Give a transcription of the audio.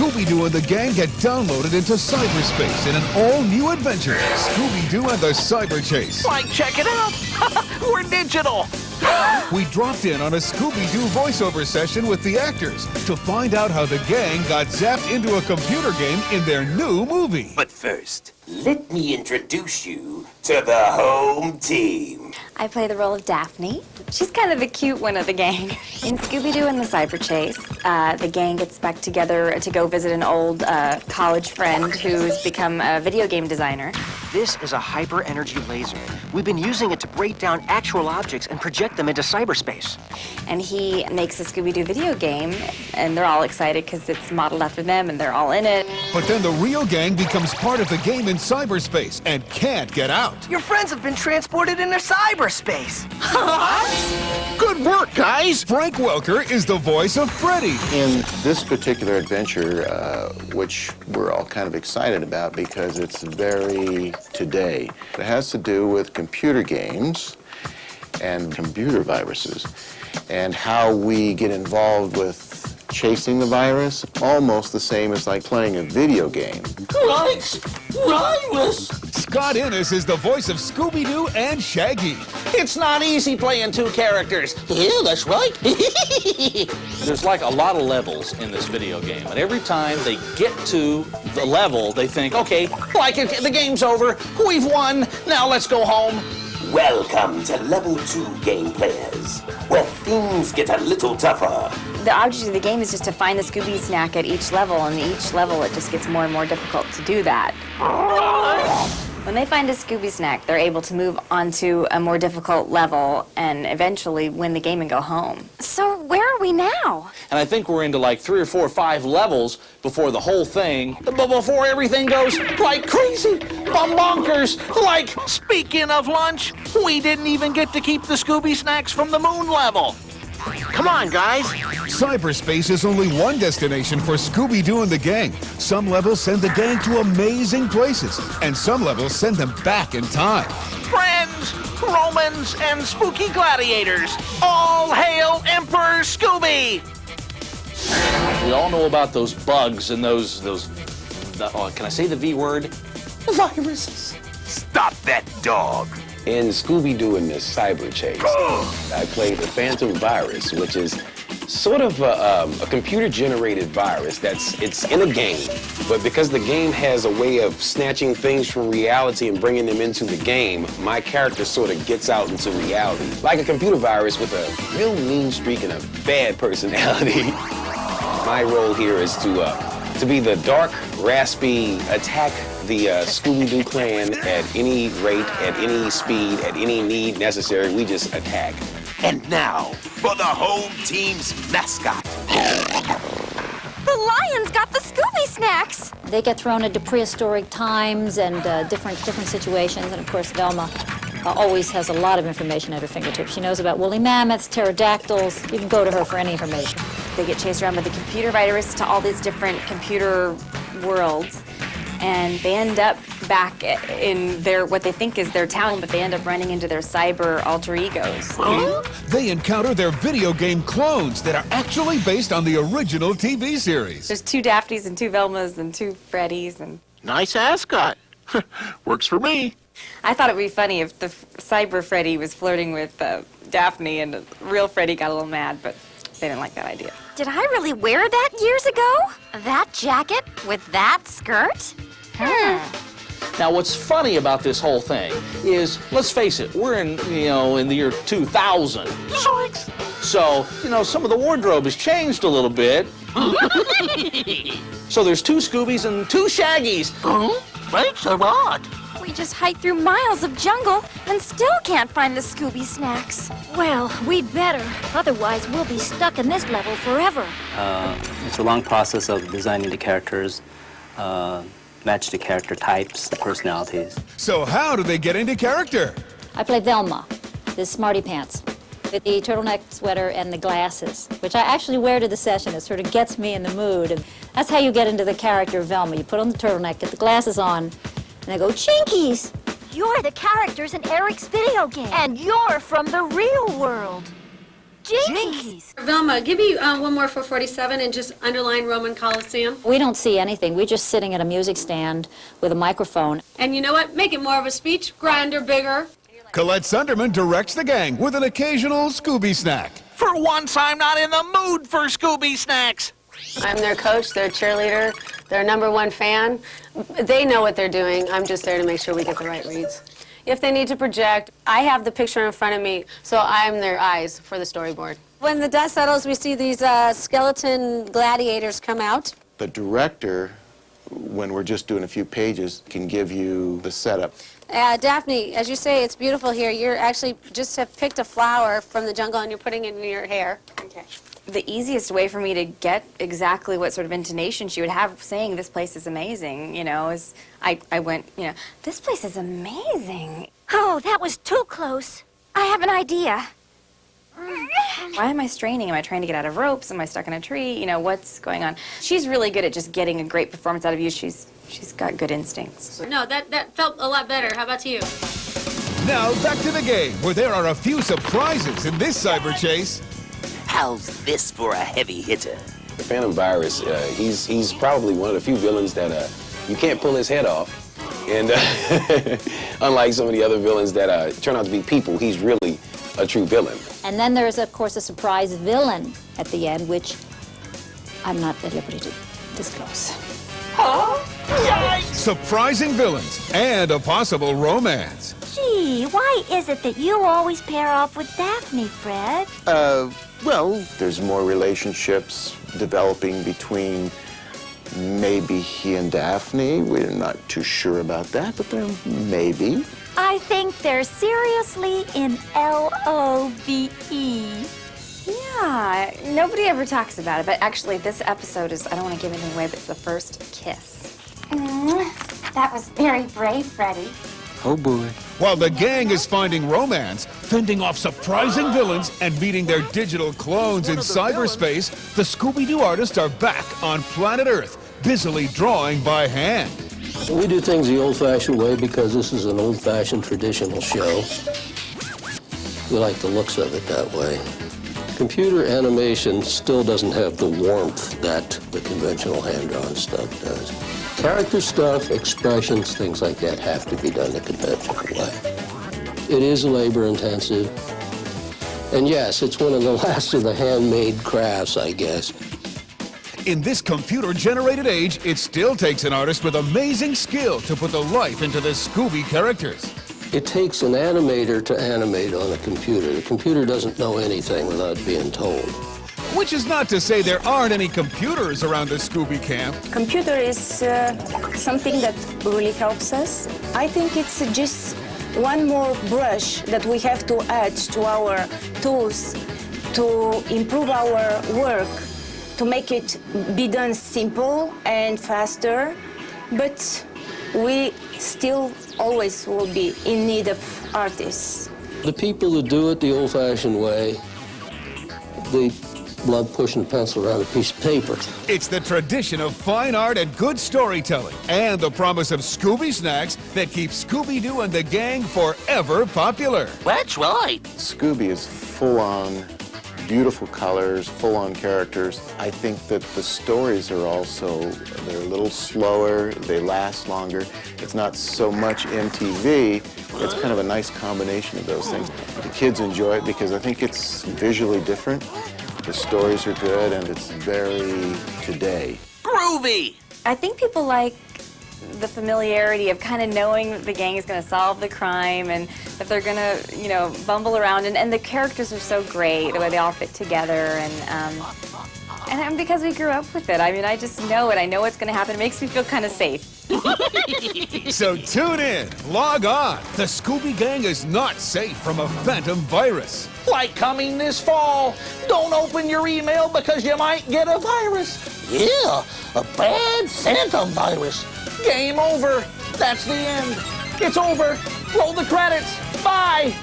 Scooby-Doo and the gang get downloaded into cyberspace in an all-new adventure, Scooby-Doo and the Cyber Chase. Like, check it out. We're digital. We dropped in on a Scooby-Doo voiceover session with the actors to find out how the gang got zapped into a computer game in their new movie. But first, let me introduce you to the home team. I play the role of Daphne. She's kind of the cute one of the gang. In Scooby-Doo and the Cyber Chase, the gang gets back together to go visit an old college friend who's become a video game designer. This is a hyper-energy laser. We've been using it to break down actual objects and project them into cyberspace. And he makes a Scooby-Doo video game, and they're all excited because it's modeled after them and they're all in it. But then the real gang becomes part of the game in cyberspace and can't get out. Your friends have been transported into cyberspace. Good work, guys! Frank Welker is the voice of Freddy. In this particular adventure, which we're all kind of excited about because it's very today, it has to do with computer games and computer viruses and how we get involved with chasing the virus, almost the same as like playing a video game. Scott Innes is the voice of Scooby-Doo and Shaggy. It's not easy playing two characters. Yeah, that's right. There's like a lot of levels in this video game, and every time they get to the level, they think, okay, like the game's over, we've won, now let's go home. Welcome to Level 2 game players, where things get a little tougher. The object of the game is just to find the Scooby snack at each level, and each level it just gets more and more difficult to do that. When they find a Scooby snack, they're able to move onto a more difficult level and eventually win the game and go home. So where are we now? And I think we're into like 3 or 4 or 5 levels before the whole thing, before everything goes like crazy, bonkers. Like, Speaking of lunch, we didn't even get to keep the Scooby snacks from the moon level. Come on, guys. Cyberspace is only one destination for Scooby-Doo and the gang. Some levels send the gang to amazing places, and some levels send them back in time. Friends, Romans, and spooky gladiators, all hail Emperor Scooby! we all know about those bugs and those can I say the V word? Viruses. Stop that dog. In Scooby-Doo and the Cyber Chase, I played the Phantom Virus, which is sort of a computer-generated virus it's in a game, but because the game has a way of snatching things from reality and bringing them into the game, my character sort of gets out into reality. Like a computer virus with a real mean streak and a bad personality. My role here is to be the dark, raspy, attack the Scooby-Doo clan at any rate, at any speed, at any need necessary. We just attack. And now, for the home team's mascot. The lions got the Scooby snacks! They get thrown into prehistoric times and different situations, and of course Velma always has a lot of information at her fingertips. She knows about woolly mammoths, pterodactyls. You can go to her for any information. They get chased around by the computer virus to all these different computer worlds, and they end up back in what they think is their town, but they end up running into their cyber alter egos. They encounter their video game clones that are actually based on the original TV series. There's 2 Daphnes and 2 Velmas and 2 Freddys and... Nice ascot. Works for me. I thought it would be funny if the cyber Freddy was flirting with Daphne and the real Freddy got a little mad, but they didn't like that idea. Did I really wear that years ago? That jacket with that skirt? Now, what's funny about this whole thing is, let's face it, we're in the year 2000. So, some of the wardrobe has changed a little bit. So there's 2 Scoobies and 2 Shaggies. Thanks a lot. We just hiked through miles of jungle and still can't find the Scooby snacks. Well, we'd better. Otherwise, we'll be stuck in this level forever. It's a long process of designing the characters, match the character types, the personalities. So how do they get into character? I play Velma, the smarty pants, with the turtleneck sweater and the glasses, which I actually wear to the session. It sort of gets me in the mood. And that's how you get into the character of Velma. You put on the turtleneck, get the glasses on, and I go, Chinkies! You're the characters in Eric's video game. And you're from the real world. Jinkies! Velma, give me one more for 47 and just underline Roman Coliseum. We don't see anything. We're just sitting at a music stand with a microphone. And you know what? Make it more of a speech, grander, bigger. Colette Sunderman directs the gang with an occasional Scooby snack. For once, I'm not in the mood for Scooby snacks. I'm their coach, their cheerleader, their #1 fan. They know what they're doing. I'm just there to make sure we get the right reads. If they need to project, I have the picture in front of me, so I'm their eyes for the storyboard. When the dust settles, we see these skeleton gladiators come out. The director, when we're just doing a few pages, can give you the setup. Daphne, as you say, it's beautiful here. You're actually just have picked a flower from the jungle and you're putting it in your hair. Okay. The easiest way for me to get exactly what sort of intonation she would have saying this place is amazing, you know, is I went, you know, this place is amazing. Oh, that was too close. I have an idea. Why am I straining? Am I trying to get out of ropes? Am I stuck in a tree? You know, what's going on? She's really good at just getting a great performance out of you. She's got good instincts. No, that felt a lot better. How about you? Now back to the game, where there are a few surprises in this cyber chase. How's this for a heavy hitter? The Phantom Virus, he's probably one of the few villains that you can't pull his head off. And unlike some of the other villains that turn out to be people, he's really a true villain. And then there's, of course, a surprise villain at the end, which I'm not at liberty to disclose. Surprising villains and a possible romance. Gee, why is it that you always pair off with Daphne, Fred? Well, there's more relationships developing between maybe he and Daphne. We're not too sure about that, but there maybe. I think they're seriously in L-O-V-E. Yeah, nobody ever talks about it, but actually this episode is, I don't want to give anything away, but it's the first kiss. That was very brave, Freddie. Oh, boy. While the gang is finding romance, fending off surprising villains, and meeting their digital clones in cyberspace, the Scooby-Doo artists are back on planet Earth, busily drawing by hand. We do things the old-fashioned way because this is an old-fashioned traditional show. We like the looks of it that way. Computer animation still doesn't have the warmth that the conventional hand-drawn stuff does. Character stuff, expressions, things like that have to be done the conventional way. It is labor-intensive. And yes, it's one of the last of the handmade crafts, I guess. In this computer-generated age, it still takes an artist with amazing skill to put the life into the Scooby characters. It takes an animator to animate on a computer. The computer doesn't know anything without being told. Which is not to say there aren't any computers around the Scooby camp. Computer is something that really helps us. I think it's just one more brush that we have to add to our tools to improve our work, to make it be done simple and faster, but we still always will be in need of artists. The people that do it the old-fashioned way, they love pushing a pencil around a piece of paper. It's the tradition of fine art and good storytelling, and the promise of Scooby snacks that keep Scooby-Doo and the gang forever popular. That's right. Scooby is full-on, beautiful colors, full-on characters. I think that the stories are also, they're a little slower, they last longer. It's not so much MTV. It's kind of a nice combination of those things. The kids enjoy it because I think it's visually different. The stories are good, and it's very today. Groovy! I think people like the familiarity of kind of knowing that the gang is going to solve the crime and that they're going to, you know, bumble around. And the characters are so great, the way they all fit together. And because we grew up with it, I mean, I just know it. I know what's going to happen. It makes me feel kind of safe. So tune in, log on. The Scooby Gang is not safe from a phantom virus. Like coming this fall. Don't open your email because you might get a virus. Yeah, a bad phantom virus. Game over. That's the end. It's over. Roll the credits. Bye.